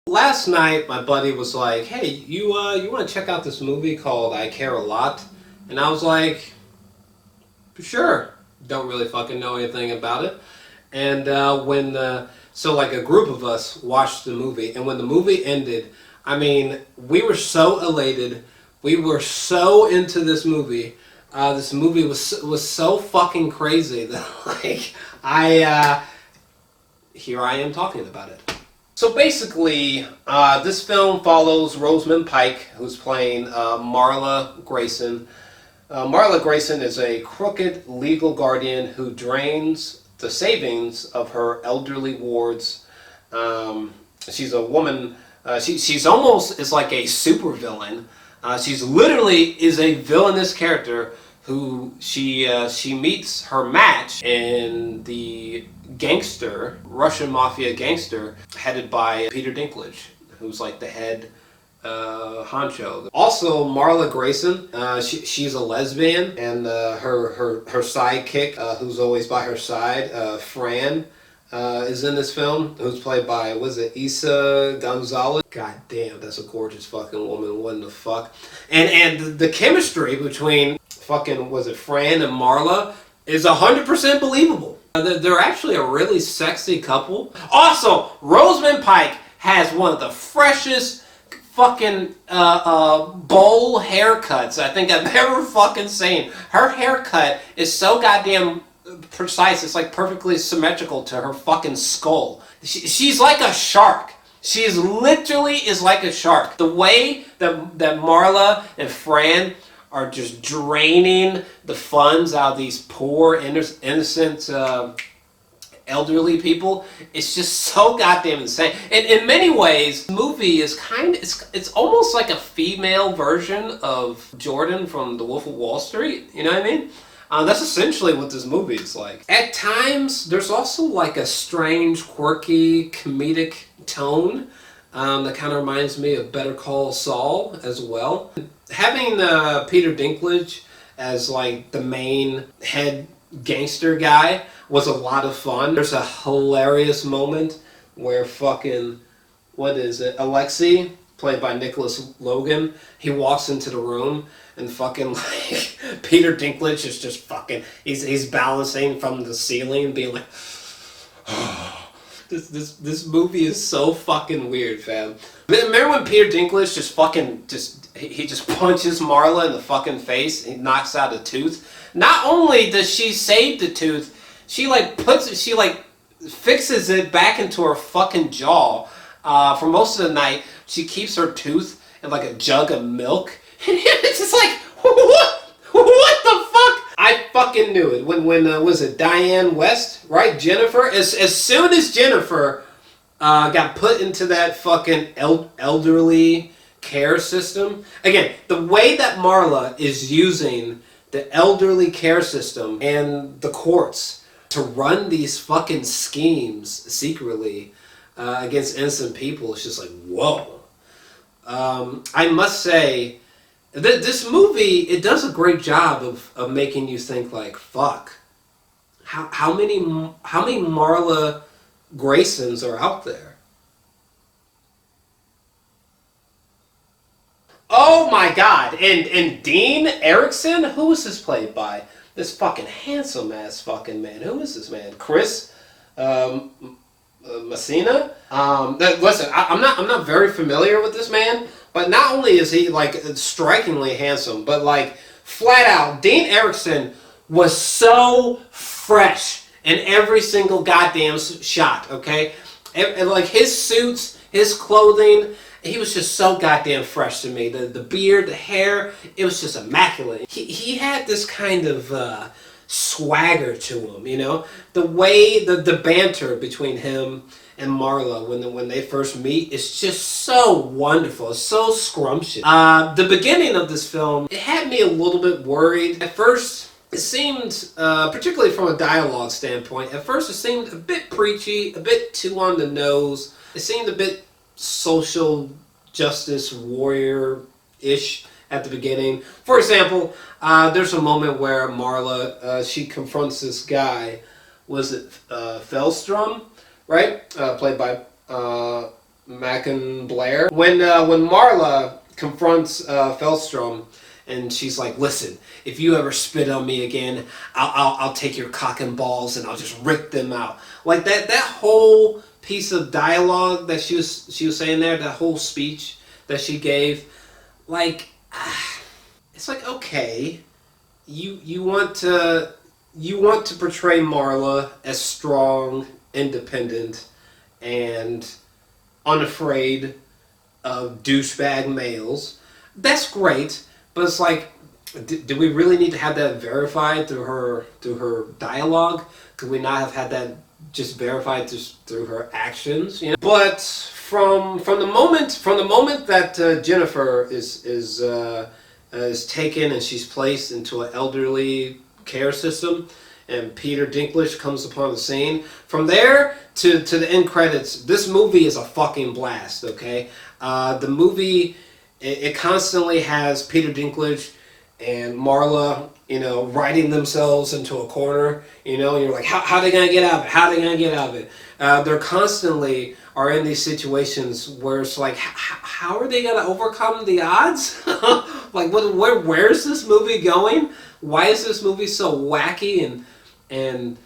Last night, my buddy was like, "Hey, you want to check out this movie called I Care a Lot?" And I was like, "Sure." Don't really fucking know anything about it. And so like a group of us watched the movie, and when the movie ended, I mean, we were so elated. We were so into this movie. This movie was so fucking crazy that like here I am talking about it. So basically, this film follows Rosamund Pike, who's playing Marla Grayson. Marla Grayson is a crooked legal guardian who drains the savings of her elderly wards. She's a woman. She's almost is like a supervillain. She's literally is a villainous character who she meets her match in the gangster, Russian mafia gangster, headed by Peter Dinklage, who's like the head honcho. Also, Marla Grayson, she's a lesbian, and her sidekick, who's always by her side, Fran, is in this film, who's played by, was it Isiah González? God damn, that's a gorgeous fucking woman. What the fuck? And the chemistry between fucking, was it Fran and Marla, is 100% believable. They're actually a really sexy couple. Also, Rosamund Pike has one of the freshest fucking bowl haircuts I think I've ever fucking seen. Her haircut is so goddamn precise. It's like perfectly symmetrical to her fucking skull. She's like a shark. She is literally is like a shark. The way that Marla and Fran are just draining the funds out of these poor, innocent, elderly people, it's just so goddamn insane. And in many ways, the movie is it's almost like a female version of Jordan from The Wolf of Wall Street. You know what I mean? That's essentially what this movie is like. At times, there's also like a strange, quirky, comedic tone that kind of reminds me of Better Call Saul as well. Having Peter Dinklage as like the main head gangster guy was a lot of fun. There's a hilarious moment where fucking, what is it, Alexei, played by Nicholas Logan, he walks into the room and fucking like Peter Dinklage is just fucking, he's balancing from the ceiling being like, This movie is so fucking weird, fam. Remember when Peter Dinklage he just punches Marla in the fucking face, he knocks out a tooth? Not only does she save the tooth, she fixes it back into her fucking jaw. For most of the night, she keeps her tooth in like a jug of milk. And it's just like, what the fuck? I fucking knew it. When was it Dianne Wiest, right? Jennifer? As soon as Jennifer got put into that fucking elderly care system. Again, the way that Marla is using the elderly care system and the courts to run these fucking schemes secretly against innocent people, it's just like, whoa. I must say, this movie, it does a great job of making you think like, fuck, how many Marla Graysons are out there? Oh my god, and Dean Erickson, who is this played by? This fucking handsome ass fucking man. Who is this man? Chris Messina? Listen, I'm not very familiar with this man, but not only is he like strikingly handsome, but like flat out, Dean Erickson was so fresh in every single goddamn shot, okay? And like his suits, his clothing, he was just so goddamn fresh to me. The beard, the hair, it was just immaculate. He had this kind of swagger to him, you know? The way, the banter between him and Marla when they first meet, it's just so wonderful. It's so scrumptious. The beginning of this film, it had me a little bit worried. At first, it seemed, particularly from a dialogue standpoint, at first it seemed a bit preachy, a bit too on the nose. It seemed a bit social justice warrior-ish at the beginning. For example, there's a moment where Marla, she confronts this guy, was it Fellstrom, right? Played by Macon Blair. When Marla confronts Fellstrom, and she's like, "Listen, if you ever spit on me again, I'll take your cock and balls and I'll just rip them out." Like that whole piece of dialogue that she was saying there, that whole speech that she gave, like, it's like, okay, you want to portray Marla as strong, independent, and unafraid of douchebag males. That's great, but it's like, do we really need to have that verified through her dialogue? Could we not have had that just verified just through her actions? You know? But from the moment that Jennifer is taken and she's placed into an elderly care system, and Peter Dinklage comes upon the scene, from there to the end credits, this movie is a fucking blast. Okay, the movie, it constantly has Peter Dinklage and Marla, you know, writing themselves into a corner, you know, and you're like, how are they going to get out of it? How are they going to get out of it? They're constantly are in these situations where it's like, how are they going to overcome the odds? Like, where's this movie going? Why is this movie so wacky and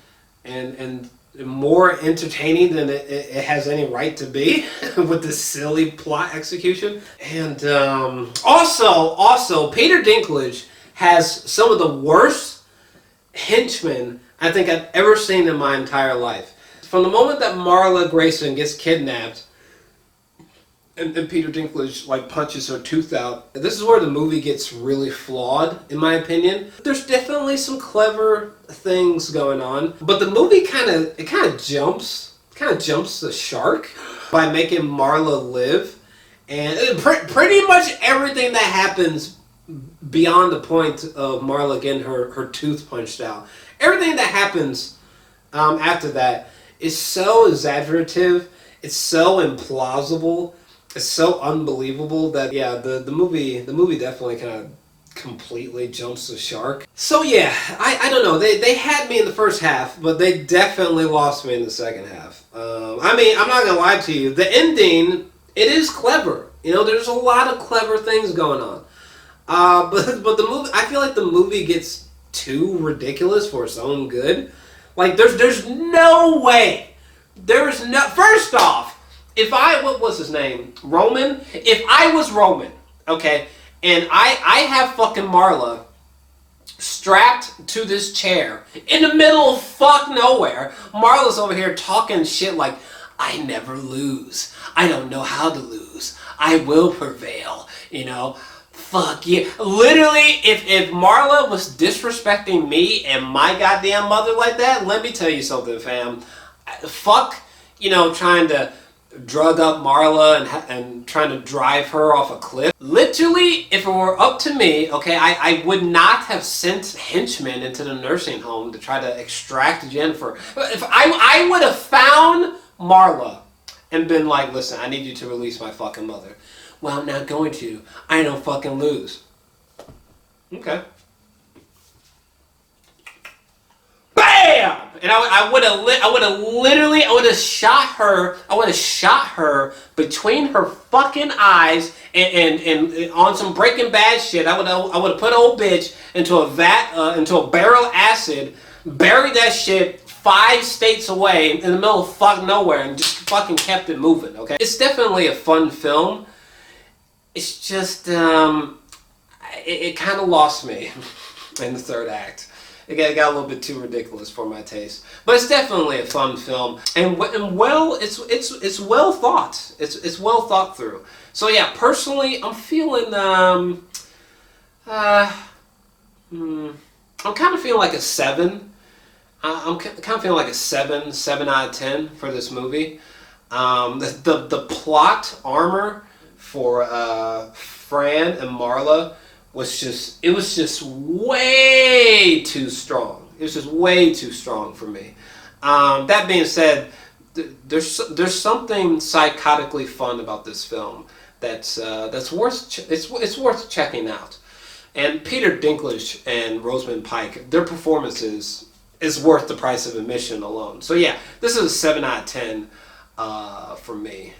more entertaining than it has any right to be with this silly plot execution? And also, Peter Dinklage has some of the worst henchmen I think I've ever seen in my entire life. From the moment that Marla Grayson gets kidnapped and Peter Dinklage like punches her tooth out, this is where the movie gets really flawed, in my opinion. There's definitely some clever things going on, but the movie kind of jumps the shark by making Marla live, and pretty much everything that happens beyond the point of Marla getting her tooth punched out, everything that happens after that is so exaggerative, it's so implausible, it's so unbelievable that, yeah, the movie definitely kind of completely jumps the shark. So yeah, I don't know, they had me in the first half, but they definitely lost me in the second half. I mean, I'm not gonna lie to you, the ending, it is clever, you know, there's a lot of clever things going on, but the movie, I feel like the movie gets too ridiculous for its own good. Like, there's no way, first off, what was his name? Roman? If I was Roman, okay, and I have fucking Marla strapped to this chair in the middle of fuck nowhere, Marla's over here talking shit like, I never lose. I don't know how to lose. I will prevail, you know. Fuck yeah. Literally, if Marla was disrespecting me and my goddamn mother like that, let me tell you something, fam. Fuck, you know, trying to drug up Marla and trying to drive her off a cliff. Literally, if it were up to me, okay, I would not have sent henchmen into the nursing home to try to extract Jennifer. If I would have found Marla and been like, listen, I need you to release my fucking mother. Well, I'm not going to. I don't fucking lose. Okay. BAM! And I would have shot her between her fucking eyes and on some Breaking Bad shit. I would have put old bitch into a barrel of acid, buried that shit 5 states away in the middle of fucking nowhere, and just fucking kept it moving. Okay. It's definitely a fun film. It's just, it kind of lost me in the third act. It got a little bit too ridiculous for my taste. But it's definitely a fun film, and well, it's well thought. It's well thought through. So yeah, personally, I'm feeling, I'm kind of feeling like a 7. I'm kind of feeling like a 7 out of 10 for this movie. The plot armor for Fran and Marla was just way too strong. It was just way too strong for me. That being said, there's something psychotically fun about this film that's worth checking out. And Peter Dinklage and Rosamund Pike, their performances is worth the price of admission alone. So yeah, this is a 7 out of 10 for me.